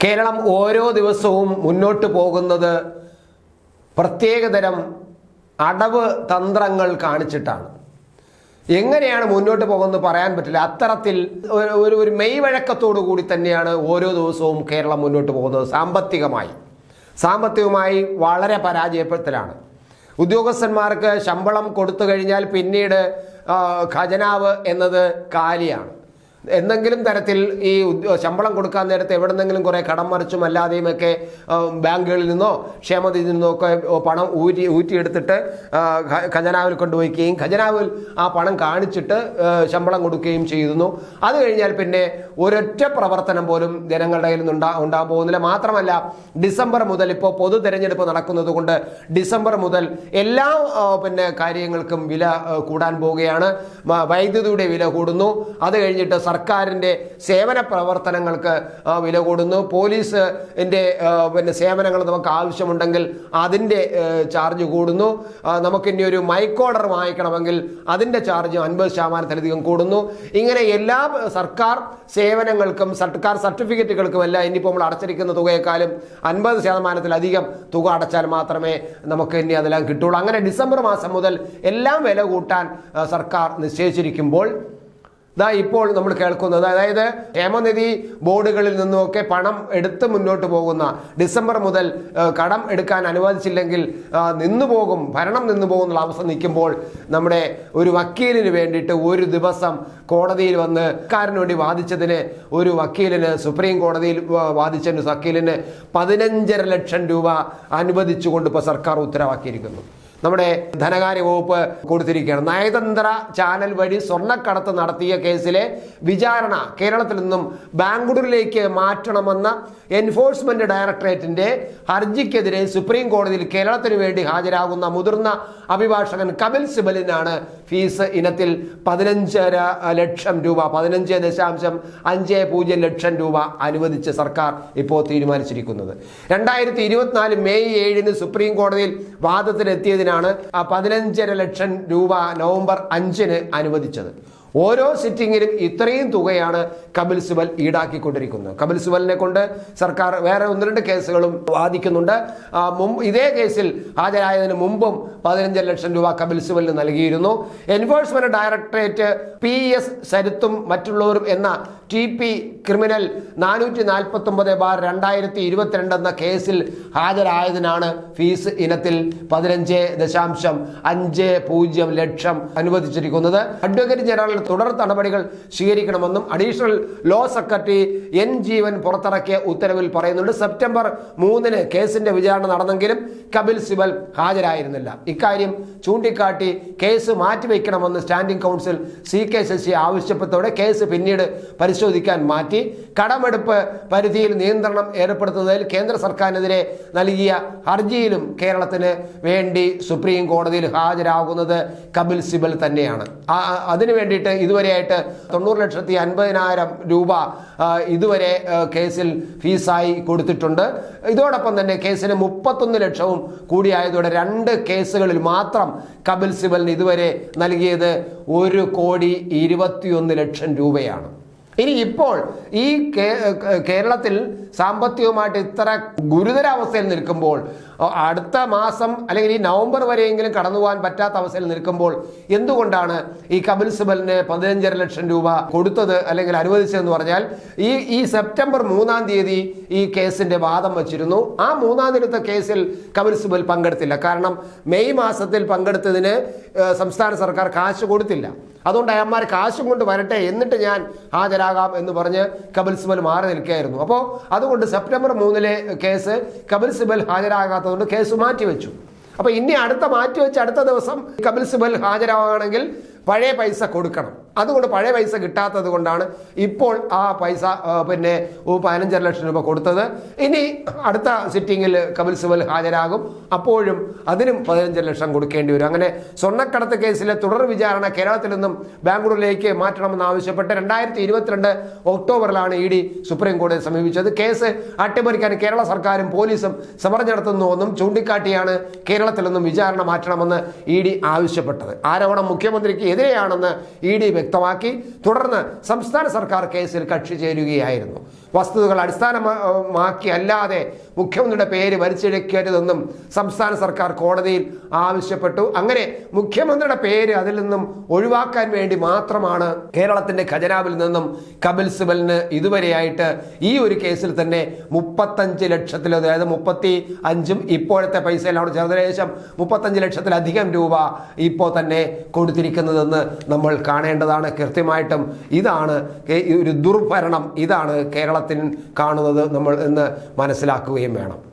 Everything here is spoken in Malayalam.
കേരളം ഓരോ ദിവസവും മുന്നോട്ട് പോകുന്നത് പ്രത്യേകതരം അടവ് തന്ത്രങ്ങൾ കാണിച്ചിട്ടാണ്. എങ്ങനെയാണ് മുന്നോട്ട് പോകുന്നത് പറയാൻ പറ്റില്ല. അത്തരത്തിൽ ഒരു മെയ് വഴക്കത്തോടു കൂടി തന്നെയാണ് ഓരോ ദിവസവും കേരളം മുന്നോട്ട് പോകുന്നത്. സാമ്പത്തികമായി വളരെ പരാജയപ്പെടലാണ്. ഉദ്യോഗസ്ഥന്മാർക്ക് ശമ്പളം കൊടുത്തു കഴിഞ്ഞാൽ പിന്നീട് ഖജനാവ് എന്നത് കാലിയാണ്. എന്തെങ്കിലും തരത്തിൽ ഈ ശമ്പളം കൊടുക്കാൻ നേരത്തെ എവിടെന്നെങ്കിലും കുറേ കടം മറിച്ചും അല്ലാതെയുമൊക്കെ ബാങ്കുകളിൽ നിന്നോ ക്ഷേമനിധിയിൽ നിന്നോ ഒക്കെ പണം ഊറ്റിയെടുത്തിട്ട് ഖജനാവിൽ കൊണ്ടുപോയിക്കുകയും ഖജനാവിൽ ആ പണം കാണിച്ചിട്ട് ശമ്പളം കൊടുക്കുകയും ചെയ്യുന്നു. അത് കഴിഞ്ഞാൽ പിന്നെ ഒരൊറ്റ പ്രവർത്തനം പോലും ജനങ്ങളുടെ കയ്യിൽ നിന്ന് ഉണ്ടാകാൻ പോകുന്നില്ല. മാത്രമല്ല ഡിസംബർ മുതൽ ഇപ്പോൾ പൊതു തെരഞ്ഞെടുപ്പ് നടക്കുന്നത് കൊണ്ട് ഡിസംബർ മുതൽ എല്ലാ കാര്യങ്ങൾക്കും വില കൂടാൻ പോവുകയാണ്. വൈദ്യുതിയുടെ വില കൂടുന്നു. അത് കഴിഞ്ഞിട്ട് സർക്കാരിൻ്റെ സേവന പ്രവർത്തനങ്ങൾക്ക് വില കൂടുന്നു. പോലീസിൻ്റെ സേവനങ്ങൾ നമുക്ക് ആവശ്യമുണ്ടെങ്കിൽ അതിൻ്റെ ചാർജ് കൂടുന്നു. നമുക്കിനി ഒരു മൈക്ക് ഓർഡർ വാങ്ങിക്കണമെങ്കിൽ അതിൻ്റെ ചാർജ് 50% കൂടുന്നു. ഇങ്ങനെ എല്ലാ സർക്കാർ സേവനങ്ങൾക്കും സർക്കാർ സർട്ടിഫിക്കറ്റുകൾക്കും എല്ലാം ഇനിയിപ്പോൾ നമ്മൾ അടച്ചിരിക്കുന്ന തുകയെക്കാളും 50%-ലധികം തുക അടച്ചാൽ മാത്രമേ നമുക്ക് ഇനി അതെല്ലാം കിട്ടുള്ളൂ. അങ്ങനെ ഡിസംബർ മാസം മുതൽ എല്ലാം വില കൂട്ടാൻ സർക്കാർ നിശ്ചയിച്ചിരിക്കുമ്പോൾ ഇപ്പോൾ നമ്മൾ കേൾക്കുന്നത്, അതായത് ക്ഷേമനിധി ബോർഡുകളിൽ നിന്നുമൊക്കെ പണം എടുത്ത് മുന്നോട്ട് പോകുന്ന, ഡിസംബർ മുതൽ കടം എടുക്കാൻ അനുവദിച്ചില്ലെങ്കിൽ ഭരണം നിന്നു പോകുന്നുള്ള അവസ്ഥ നിൽക്കുമ്പോൾ നമ്മുടെ ഒരു വക്കീലിന് വേണ്ടിയിട്ട് ഒരു ദിവസം കോടതിയിൽ വന്ന് സർക്കാരിന് വേണ്ടി വാദിച്ചതിന് ഒരു വക്കീലിന്, സുപ്രീം കോടതിയിൽ വാദിച്ചതിന് വക്കീലിന് 15.5 ലക്ഷം രൂപ അനുവദിച്ചുകൊണ്ട് ഇപ്പോൾ സർക്കാർ ഉത്തരവാക്കിയിരിക്കുന്നു. നമ്മുടെ ധനകാര്യ വകുപ്പ് കൊടുത്തിരിക്കുകയാണ്. നയതന്ത്ര ചാനൽ വഴി സ്വർണ്ണക്കടത്ത് നടത്തിയ കേസിലെ വിചാരണ കേരളത്തിൽ നിന്നും ബാംഗ്ലൂരിലേക്ക് മാറ്റണമെന്ന എൻഫോഴ്സ്മെന്റ് ഡയറക്ടറേറ്റിന്റെ ഹർജിക്കെതിരെ സുപ്രീം കോടതിയിൽ കേരളത്തിന് വേണ്ടി ഹാജരാകുന്ന മുതിർന്ന അഭിഭാഷകൻ കപിൽ സിബലിനാണ് ഫീസ് ഇനത്തിൽ 15.5 ലക്ഷം രൂപ 15.50 ലക്ഷം രൂപ അനുവദിച്ച് സർക്കാർ ഇപ്പോൾ തീരുമാനിച്ചിരിക്കുന്നത്. 2024 മെയ് 7 സുപ്രീം കോടതിയിൽ വാദത്തിനെത്തിയതിനാണ് 15.5 ലക്ഷം രൂപ നവംബർ 5 അനുവദിച്ചത്. ഓരോ സിറ്റിങ്ങിലും ഇത്രയും തുകയാണ് കപിൽ സിബൽ ഈടാക്കിക്കൊണ്ടിരിക്കുന്നത്. കപിൽ സിബലിനെ കൊണ്ട് സർക്കാർ വേറെ 1-2 കേസുകളും വാദിക്കുന്നുണ്ട്. ഇതേ കേസിൽ ഹാജരായതിനു മുമ്പും 15 ലക്ഷം രൂപ കപിൽ സിബലിന് നൽകിയിരുന്നു. എൻഫോഴ്സ്മെന്റ് ഡയറക്ടറേറ്റ് PS സരിത്തും മറ്റുള്ളവരും എന്ന TP ക്രിമിനൽ 449/2022 എന്ന കേസിൽ ഹാജരായതിനാണ് ഫീസ് ഇനത്തിൽ 15.50 ലക്ഷം അനുവദിച്ചിരിക്കുന്നത്. അഡ്വക്കേറ്റ് ജനറൽ തുടർ നടപടികൾ സ്വീകരിക്കണമെന്നും അഡീഷണൽ ലോ സെക്രട്ടറി N ജീവൻ പുറത്തിറക്കിയ ഉത്തരവിൽ പറയുന്നുണ്ട്. സെപ്റ്റംബർ 3 കേസിന്റെ വിചാരണ നടന്നെങ്കിലും കപിൽ സിബൽ ഹാജരായിരുന്നില്ല. ഇക്കാര്യം ചൂണ്ടിക്കാട്ടി കേസ് മാറ്റിവെക്കണമെന്ന് സ്റ്റാൻഡിംഗ് കൗൺസിൽ CK ശശി ആവശ്യപ്പെട്ടതോടെ കേസ് പിന്നീട് പരിശോധിക്കാൻ മാറ്റി. കടമെടുപ്പ് പരിധിയിൽ നിയന്ത്രണം ഏർപ്പെടുത്തുന്നതിൽ കേന്ദ്ര സർക്കാരിനെതിരെ നൽകിയ ഹർജിയിലും കേരളത്തിന് വേണ്ടി സുപ്രീം കോടതിയിൽ ഹാജരാകുന്നത് കപിൽ സിബൽ തന്നെയാണ്. അതിനു വേണ്ടിയിട്ട് ഇതുവരെയായിട്ട് 90,50,000 രൂപ ഇതുവരെ കേസിൽ ഫീസായി കൊടുത്തിട്ടുണ്ട്. ഇതോടൊപ്പം തന്നെ കേസിന് 31 ലക്ഷവും കൂടിയായതോടെ 2 കേസുകളിൽ മാത്രം കപിൽ സിബലിന് ഇതുവരെ നൽകിയത് 1,21 ലക്ഷം രൂപയാണ്. ഇനി ഇപ്പോൾ ഈ കേരളത്തിൽ സാമ്പത്തികമായിട്ട് ഇത്ര ഗുരുതരാവസ്ഥയിൽ നിൽക്കുമ്പോൾ, അടുത്ത മാസം അല്ലെങ്കിൽ ഈ നവംബർ വരെയെങ്കിലും കടന്നു പോകാൻ പറ്റാത്ത അവസ്ഥയിൽ നിൽക്കുമ്പോൾ എന്തുകൊണ്ടാണ് ഈ കപിൽ സിബലിന് 15.5 ലക്ഷം രൂപ കൊടുത്തത് അല്ലെങ്കിൽ അനുവദിച്ചതെന്ന് പറഞ്ഞാൽ ഈ സെപ്റ്റംബർ 3 ഈ കേസിന്റെ വാദം വച്ചിരുന്നു. ആ 3 കേസിൽ കപിൽ സിബൽ പങ്കെടുത്തില്ല. കാരണം മെയ് മാസത്തിൽ പങ്കെടുത്തതിന് സംസ്ഥാന സർക്കാർ കാശ് കൊടുത്തില്ല. അതുകൊണ്ട് അയാന്മാർ കാശും കൊണ്ട് വരട്ടെ, എന്നിട്ട് ഞാൻ ഹാജരാകാം എന്ന് പറഞ്ഞ് കപിൽ സിബൽ മാറി നിൽക്കുകയായിരുന്നു. അപ്പോൾ അതുകൊണ്ട് സെപ്റ്റംബർ 3 കേസ് കപിൽ സിബൽ ഹാജരാകാത്തതുകൊണ്ട് കേസ് മാറ്റിവെച്ചു. അപ്പോൾ ഇനി അടുത്ത ദിവസം കപിൽ സിബൽ ഹാജരാവുകയാണെങ്കിൽ പഴയ പൈസ കൊടുക്കണം. അതുകൊണ്ട് പഴയ പൈസ കിട്ടാത്തത് കൊണ്ടാണ് ഇപ്പോൾ ആ പൈസ 15.5 ലക്ഷം രൂപ കൊടുത്തത്. ഇനി അടുത്ത സിറ്റിങ്ങിൽ കപിൽ സിബൽ ഹാജരാകും. അപ്പോഴും അതിനും 15 ലക്ഷം കൊടുക്കേണ്ടി വരും. അങ്ങനെ സ്വർണ്ണക്കടത്ത് കേസിലെ തുടർ വിചാരണ കേരളത്തിൽ നിന്നും ബാംഗ്ലൂരിലേക്ക് മാറ്റണമെന്ന് ആവശ്യപ്പെട്ട് 2022 ഒക്ടോബറിലാണ് ED സുപ്രീം കോടതിയെ സമീപിച്ചത്. കേസ് അട്ടിമറിക്കാൻ കേരള സർക്കാരും പോലീസും സമരം നടത്തുന്നുവെന്നും ചൂണ്ടിക്കാട്ടിയാണ് കേരളത്തിൽ നിന്നും വിചാരണ മാറ്റണമെന്ന് ED ആവശ്യപ്പെട്ടത്. ആരോപണം മുഖ്യമന്ത്രിക്ക് എതിരെയാണെന്ന് ED വ്യക്തമാക്കി. തുടർന്ന് സംസ്ഥാന സർക്കാർ കേസിൽ കക്ഷി ചേരുകയായിരുന്നു. വസ്തുതകൾ അടിസ്ഥാനമാക്കി അല്ലാതെ മുഖ്യമന്ത്രിയുടെ പേര് വലിച്ചിഴക്കരുതെന്നും സംസ്ഥാന സർക്കാർ കോടതിയിൽ ആവശ്യപ്പെട്ടു. അങ്ങനെ മുഖ്യമന്ത്രിയുടെ പേര് അതിൽ നിന്നും ഒഴിവാക്കാൻ വേണ്ടി മാത്രമാണ് കേരളത്തിന്റെ ഖജനാവിൽ നിന്നും കപിൽ സിബലിന് ഇതുവരെയായിട്ട് ഈ ഒരു കേസിൽ തന്നെ 35 ലക്ഷത്തിൽ, അതായത് 35 ഇപ്പോഴത്തെ പൈസയിലാണ് ചേർന്നേശം 35 ലക്ഷത്തിലധികം രൂപ ഇപ്പോൾ തന്നെ കൊടുത്തിരിക്കുന്നതെന്ന് നമ്മൾ കാണേണ്ടതാണ്. കൃത്യമായിട്ടും ഇതാണ് ഒരു ദുർഭരണം, ഇതാണ് കേരളത്തിൽ കാണുന്നത് നമ്മൾ എന്ന് മനസ്സിലാക്കുകയും വേണം.